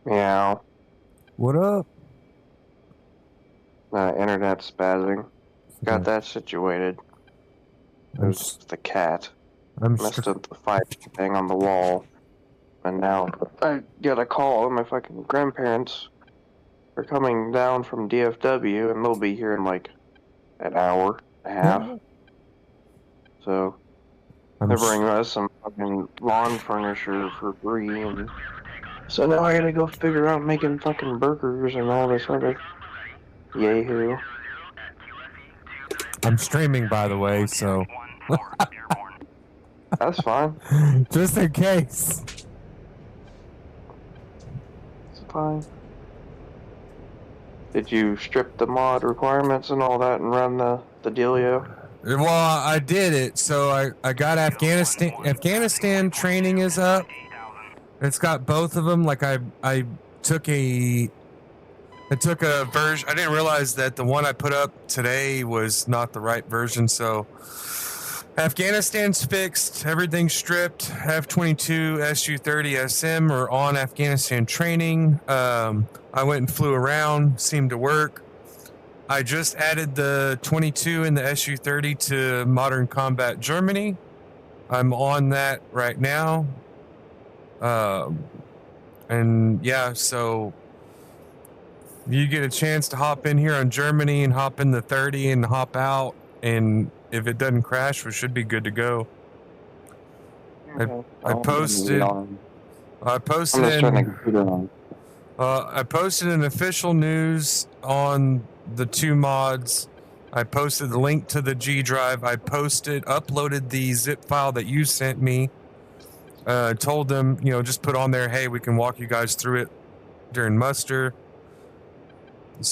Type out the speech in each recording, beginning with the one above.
Yeah, What up? internet spazzing. Got Okay. that situated. It I'm was the cat. I'm Messed up the fire thing on the wall. And now I get a call. My fucking grandparents are coming down from DFW and they'll be here in like an hour and a half. So I'm they're bringing us some fucking lawn furniture for free. And so now I gotta go figure out making fucking burgers and all this other yahoo. I'm streaming, by the way, so That's fine. just in case. It's fine. Did you strip the mod requirements and all that and run the dealio? Well, I did it. So I got Afghanistan. Afghanistan training is up. It's got both of them. Like I took a version. I didn't realize that the one I put up today was not the right version. So Afghanistan's fixed. Everything's stripped. F-22, Su-30, SM are on Afghanistan training. I went and flew around. Seemed to work. I just added the 22 and the Su-30 to Modern Combat Germany. I'm on that right now. And yeah, so you get a chance to hop in here on Germany and hop in the 30 and hop out, and if it doesn't crash, we should be good to go. I posted an official news on the two mods. I posted the link to the G drive. I uploaded the zip file that you sent me. Told them, just put on there, hey, we can walk you guys through it during muster.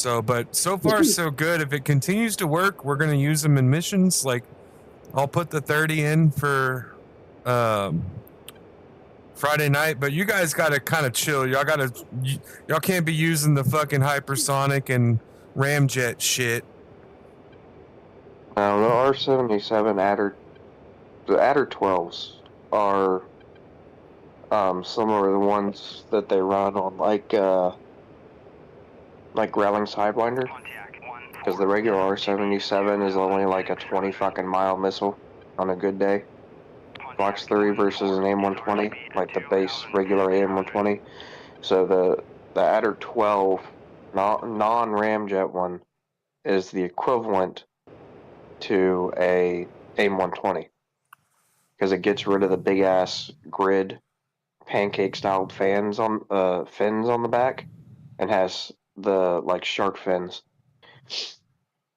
But so far so good. If it continues to work, we're going to use them in missions. Like, I'll put the 30 in for Friday night, but you guys got to kind of chill. Y'all can't be using the fucking hypersonic and ramjet shit. The R-77 the Adder 12s are similar to the ones that they run on like Growling Sidewinder, because the regular R-77 is only like a 20 fucking mile missile on a good day. Fox 3 versus an AIM-120, like the base regular AIM-120. So the Adder 12 non-ramjet one is the equivalent to a AIM-120, because it gets rid of the big ass grid pancake styled fins on the back and has the like shark fins.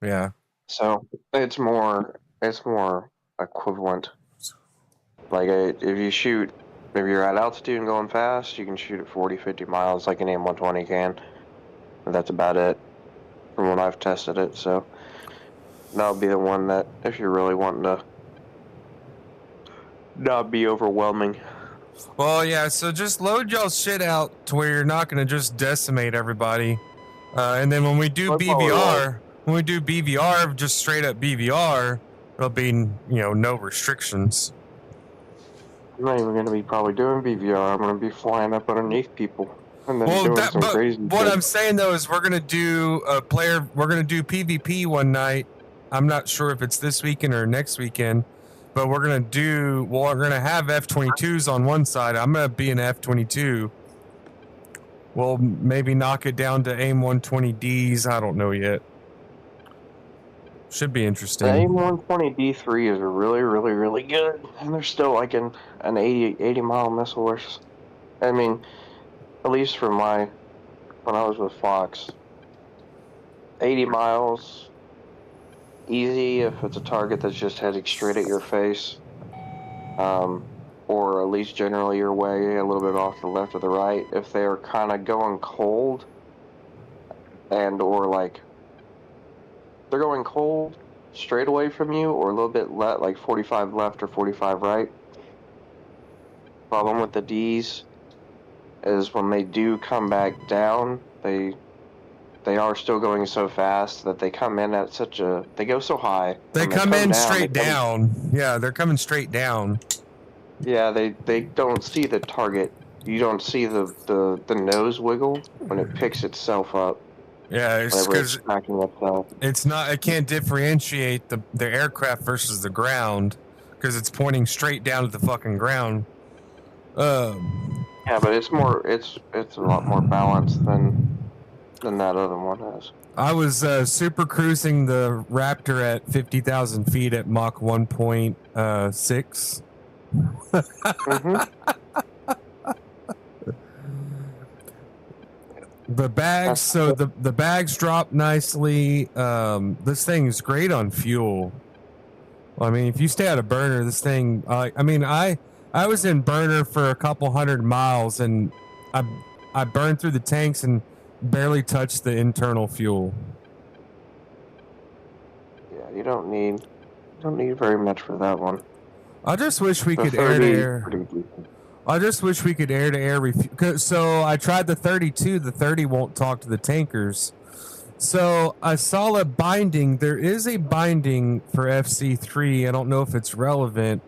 Yeah. So it's more equivalent. Like if you're at altitude and going fast, you can shoot at 40, 50 miles like an AIM-120 can. And that's about it from when I've tested it. So that'll be the one that if you're really wanting to not be overwhelming. Well, yeah, so just load y'all shit out to where you're not going to just decimate everybody. And then when we do BVR, just straight up BVR, it'll be, no restrictions. I'm not even going to be probably doing BVR. I'm going to be flying up underneath people and then doing some crazy What I'm saying, though, is we're going to do PvP one night. I'm not sure if it's this weekend or next weekend. But we're going to have F-22s on one side. I'm going to be an F-22. We'll maybe knock it down to AIM-120Ds. I don't know yet. Should be interesting. The AIM-120D3 is really, really, really good. And they're still like an 80 mile missile. I mean, at least for when I was with Fox, 80 miles... easy if it's a target that's just heading straight at your face, or at least generally your way, a little bit off to the left or the right. If they're kind of going cold, or like they're going cold straight away from you, or a little bit like 45 left or 45 right. Problem with the Ds is when they do come back down, they are still going so fast that they come in at they go so high. They come in straight down. Yeah, they're coming straight down. Yeah, they don't see the target you don't see the nose wiggle when it picks itself up. Yeah, it's Whenever it's because tracking itself. it's not. It can't differentiate the aircraft versus the ground because it's pointing straight down to the fucking ground. Yeah, but it's a lot more balanced than that other one is. I was super cruising the Raptor at 50,000 feet at Mach 1.6. Mm-hmm. The bags, so the bags drop nicely. This thing is great on fuel. I mean, if you stay out of burner, this thing. I was in burner for a couple 100 miles, and I burned through the tanks and barely touched the internal fuel. Yeah, you don't need very much for that one. I just wish we could air to air. I just wish we could air to air refuel. So I tried the 32. The 30 won't talk to the tankers. So I saw a binding. There is a binding for FC3. I don't know if it's relevant.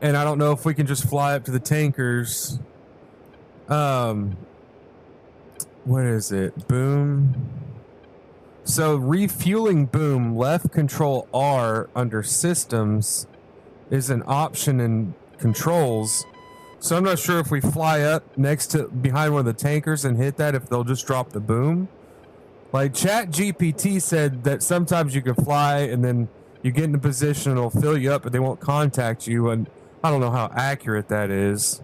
And I don't know if we can just fly up to the tankers. What is it? Boom. So refueling boom, left control R under systems is an option in controls. So I'm not sure if we fly up behind one of the tankers and hit that, if they'll just drop the boom. Like Chat GPT said that sometimes you can fly and then you get in a position and it'll fill you up, but they won't contact you. And I don't know how accurate that is,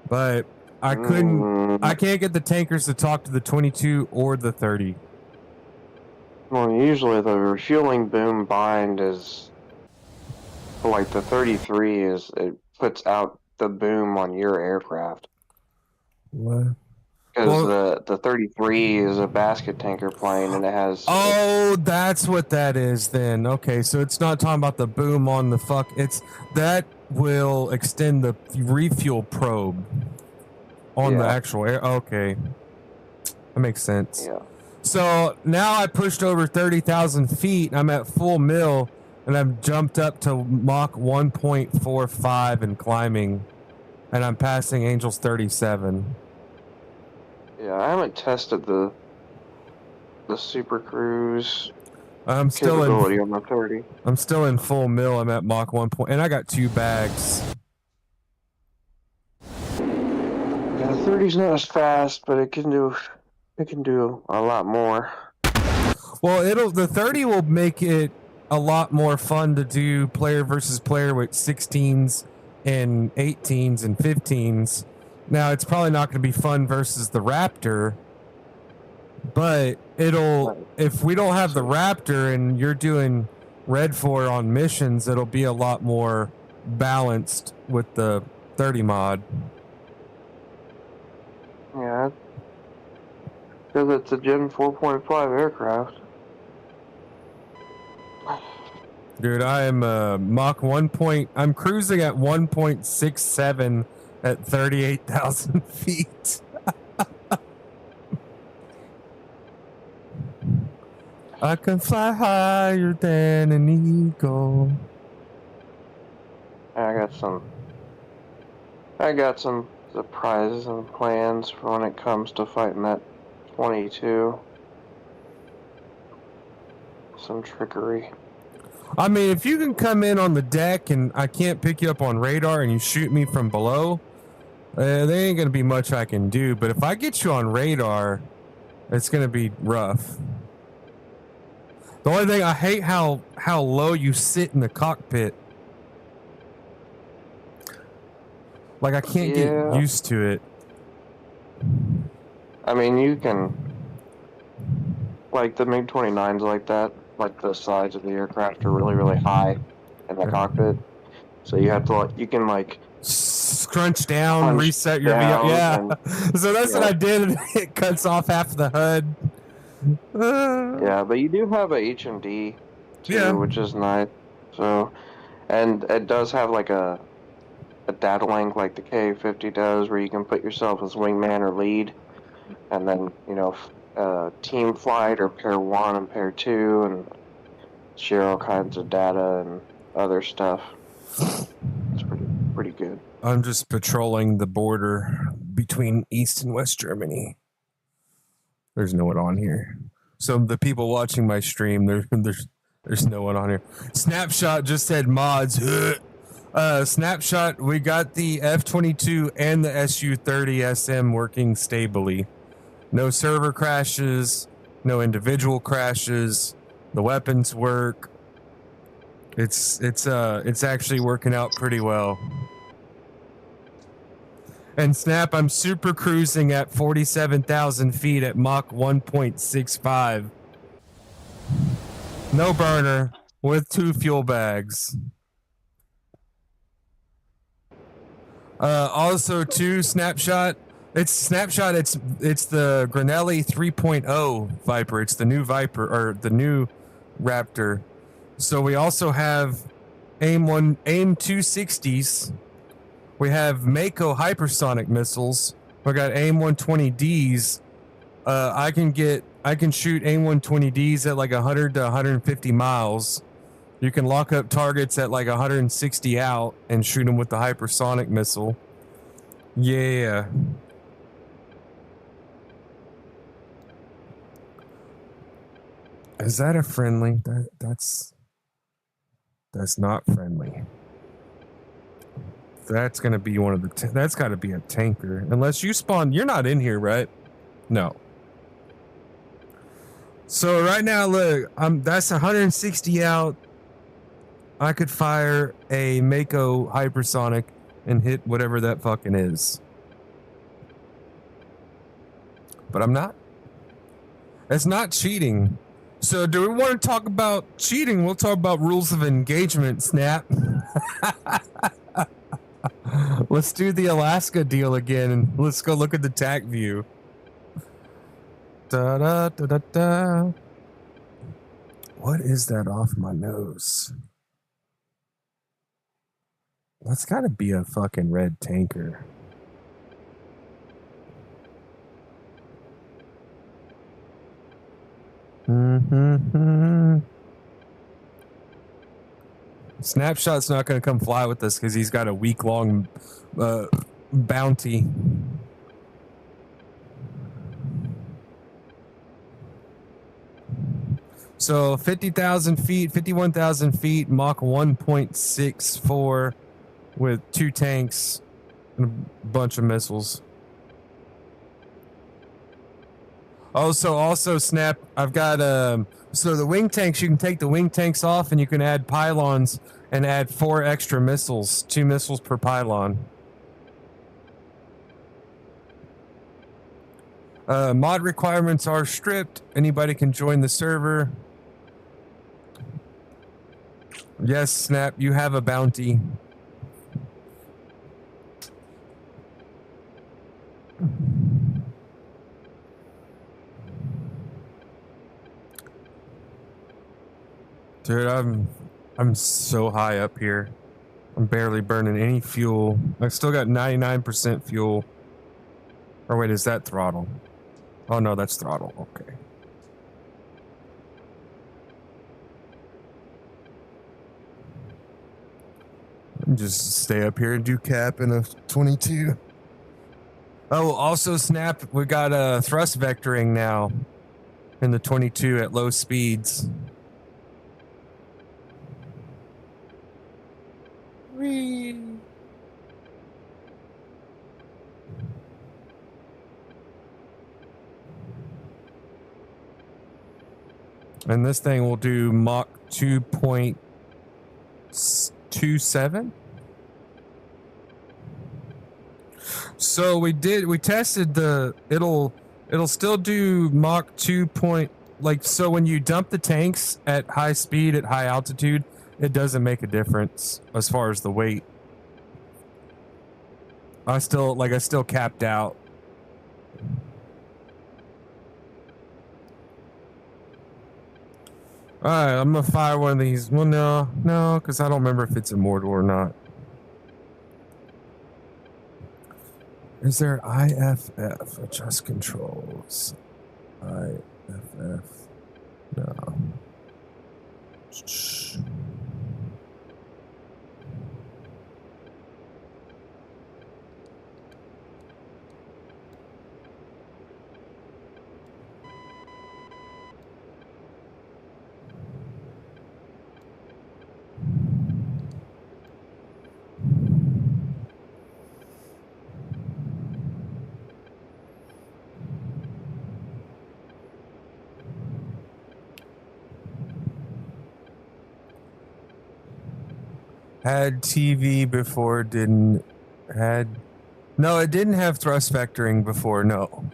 but I can't get the tankers to talk to the 22 or the 30. Well, usually the refueling boom bind is like the 33 it puts out the boom on your aircraft. What? Because the 33 is a basket tanker plane and it has. Oh, that's what that is then. Okay, so it's not talking about the boom on the that will extend the refuel probe on the actual air. Okay, that makes sense. Yeah. So now I pushed over 30,000 feet. I'm at full mill, and I've jumped up to Mach 1.45 and climbing, and I'm passing Angels 37. Yeah, I haven't tested the Super Cruise capability on the 30. I'm still in full mill. I'm at Mach 1. And I got 2 bags. Yeah, the 30's not as fast, but it can do a lot more. Well, the 30 will make it a lot more fun to do player versus player with 16s and 18s and 15s. Now, it's probably not going to be fun versus the Raptor, but if we don't have the Raptor and you're doing Red 4 on missions, it'll be a lot more balanced with the 30 mod. Yeah, because it's a Gen 4.5 aircraft. Dude, I am Mach 1. I'm cruising at 1.67 at 38,000 feet. I can fly higher than an eagle. I got some surprises and plans for when it comes to fighting that 22. Some trickery. I mean, if you can come in on the deck and I can't pick you up on radar and you shoot me from below, there ain't going to be much I can do. But if I get you on radar, it's going to be rough. The only thing, I hate how low you sit in the cockpit. Like, I can't get used to it. I mean, you can, like the MiG-29s like that, like the sides of the aircraft are really, really high in the cockpit. So you have to, you can scrunch down, reset your VR. Yeah. So that's what I did. It cuts off half the HUD. Yeah, but you do have a HMD too, which is nice. So, and it does have like a data link like the K50 does, where you can put yourself as wingman or lead, and then team flight or pair 1 and pair 2, and share all kinds of data and other stuff. It's pretty pretty good. I'm just patrolling the border between East and West Germany. There's no one on here. So the people watching my stream, there's no one on here. Snapshot just said mods. Snapshot, we got the F-22 and the Su-30 SM working stably. No server crashes, no individual crashes. The weapons work. It's actually working out pretty well. And Snap, I'm super cruising at 47,000 feet at Mach 1.65. No burner with 2 fuel bags. Also, too, Snapshot. It's the Granelli 3.0 Viper. It's the new Viper, or the new Raptor. So we also have AIM 260s. We have Mako hypersonic missiles. We got AIM 120Ds. I can shoot AIM 120Ds at like 100 to 150 miles. You can lock up targets at like 160 out and shoot them with the hypersonic missile. Yeah. Is that a friendly? That's not friendly. That's gonna be one of the. That's got to be a tanker, unless you spawn. You're not in here, right? No. So right now, look, that's 160 out. I could fire a Mako hypersonic and hit whatever that fucking is, but I'm not. It's not cheating. So do we want to talk about cheating? We'll talk about rules of engagement, Snap. Let's do the Alaska deal again, and let's go look at the TAC view. Da da da da da. What is that off my nose? That's got to be a fucking red tanker. Snapshot's not going to come fly with us because he's got a week-long bounty. So 50,000 feet, 51,000 feet, Mach 1.64 with 2 tanks and a bunch of missiles. Also, Snap, I've got so the wing tanks, you can take the wing tanks off and you can add pylons and add 4 extra missiles, 2 missiles per pylon. Mod requirements are stripped. Anybody can join the server. Yes, Snap, you have a bounty. Dude, I'm so high up here. I'm barely burning any fuel. I still got 99% fuel. Or wait, is that throttle? Oh no, that's throttle. Okay. Just stay up here and do cap in a 22. Oh, also, Snap, we got a thrust vectoring now in the 22 at low speeds. Whee. And this thing will do Mach 2.27. So we tested it'll still do Mach 2. So when you dump the tanks at high speed at high altitude, it doesn't make a difference as far as the weight. I still capped out. All right, I'm gonna fire one of these. Well, no, because I don't remember if it's immortal or not. Is there IFF? Adjust controls. IFF. No. Had TV before, didn't. No, it didn't have thrust vectoring before, no.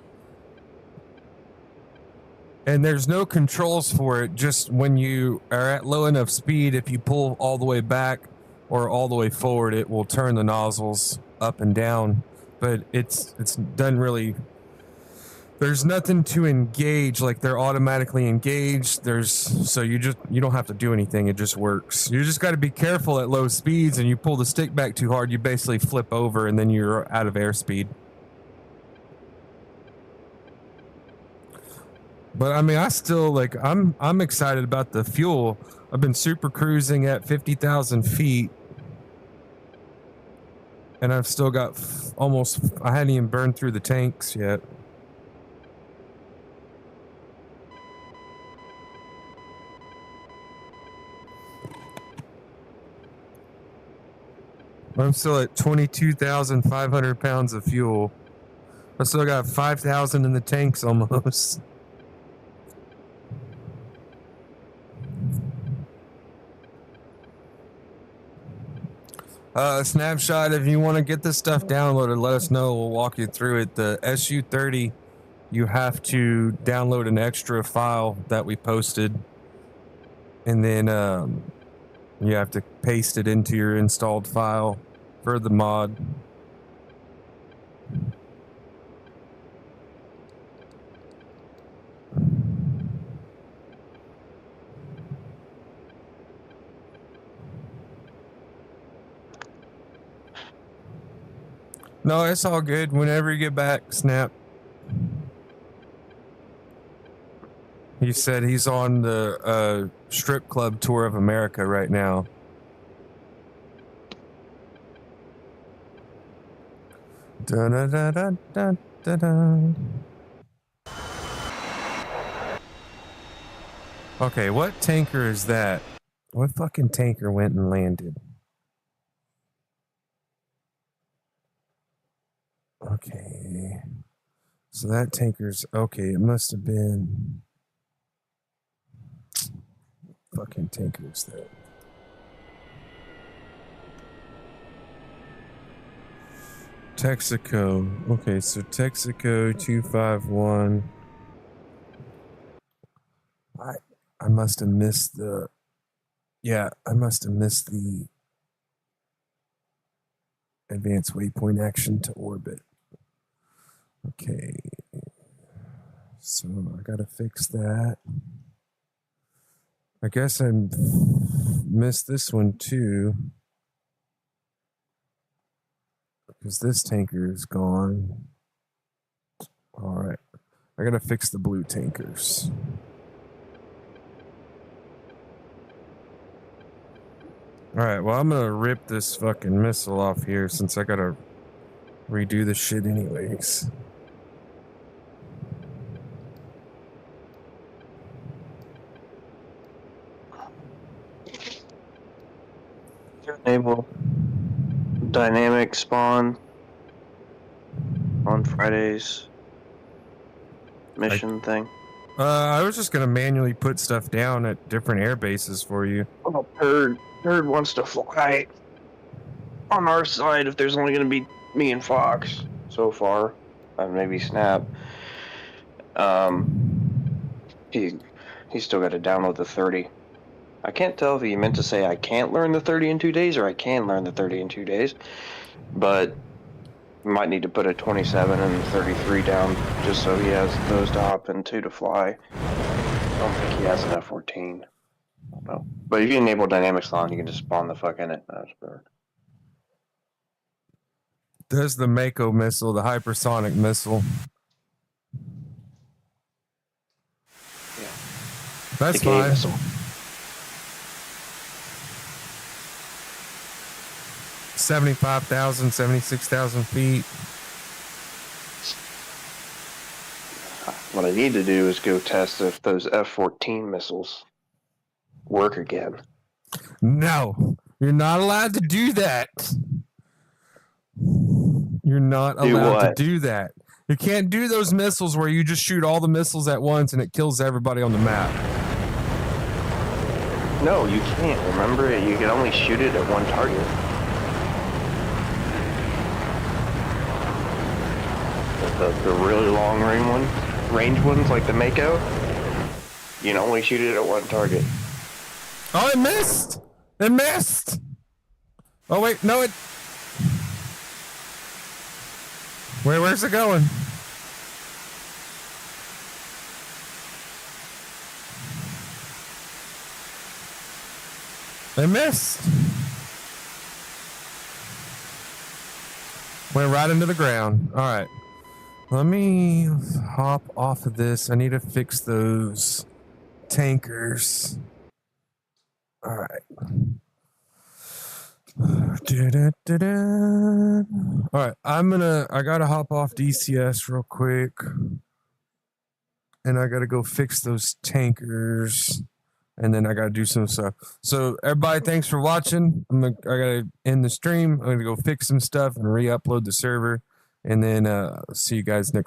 And there's no controls for it, just when you are at low enough speed, if you pull all the way back or all the way forward, it will turn the nozzles up and down. But it's done really. There's nothing to engage, like they're automatically engaged. So you don't have to do anything, it just works. You just got to be careful at low speeds, and you pull the stick back too hard, you basically flip over and then you're out of airspeed. But I mean, I still like. I'm excited about the fuel. I've been super cruising at 50,000 feet, and I've still got almost. I hadn't even burned through the tanks yet. I'm still at 22,500 pounds of fuel. I still got 5,000 in the tanks almost. Snapshot, if you want to get this stuff downloaded, let us know. We'll walk you through it. The SU-30, you have to download an extra file that we posted. And then you have to paste it into your installed file for the mod. No, it's all good. Whenever you get back, Snap. He said he's on the strip club tour of America right now. Da da da da da da da. Okay, what tanker is that? What fucking tanker went and landed? Okay. So that tanker's okay, it must have been fucking tankers that. Texaco. Okay, so Texaco 251. I must have missed the. Yeah, I must have missed the advanced waypoint action to orbit. Okay. So I gotta fix that. I guess I missed this one too. Because this tanker is gone. Alright. I gotta fix the blue tankers. Alright, well, I'm gonna rip this fucking missile off here since I gotta redo the shit anyways. Enable dynamic spawn on Friday's mission thing. I was just gonna manually put stuff down at different air bases for you. Oh, Bird wants to fly on our side if there's only gonna be me and Fox so far. Maybe Snap. He's still got to download the 30. I can't tell if he meant to say I can't learn the 30 in 2 days or I can learn the 30 in 2 days, but might need to put a 27 and 33 down just so he has those to hop into to fly. I don't think he has an F-14. I don't know. But if you enable dynamic spawn, you can just spawn the fuck in it. That's perfect. There's the Mako missile, the hypersonic missile. Yeah. That's the fine. missile. $75,000, 76,000 feet. What I need to do is go test if those F-14 missiles work again. No, you're not allowed to do that. You're not allowed to do that. You can't do those missiles where you just shoot all the missiles at once and it kills everybody on the map. No, you can't. Remember, you can only shoot it at one target. The really long range ones like the Mako, you can only shoot it at one target. Oh, it missed! It missed! Oh wait, no it. Where's it going? It missed. Went right into the ground. All right. Let me hop off of this. I need to fix those tankers. All right. All right. I gotta hop off DCS real quick. And I gotta go fix those tankers. And then I gotta do some stuff. So everybody, thanks for watching. I gotta end the stream. I'm gonna go fix some stuff and re-upload the server. And then see you guys next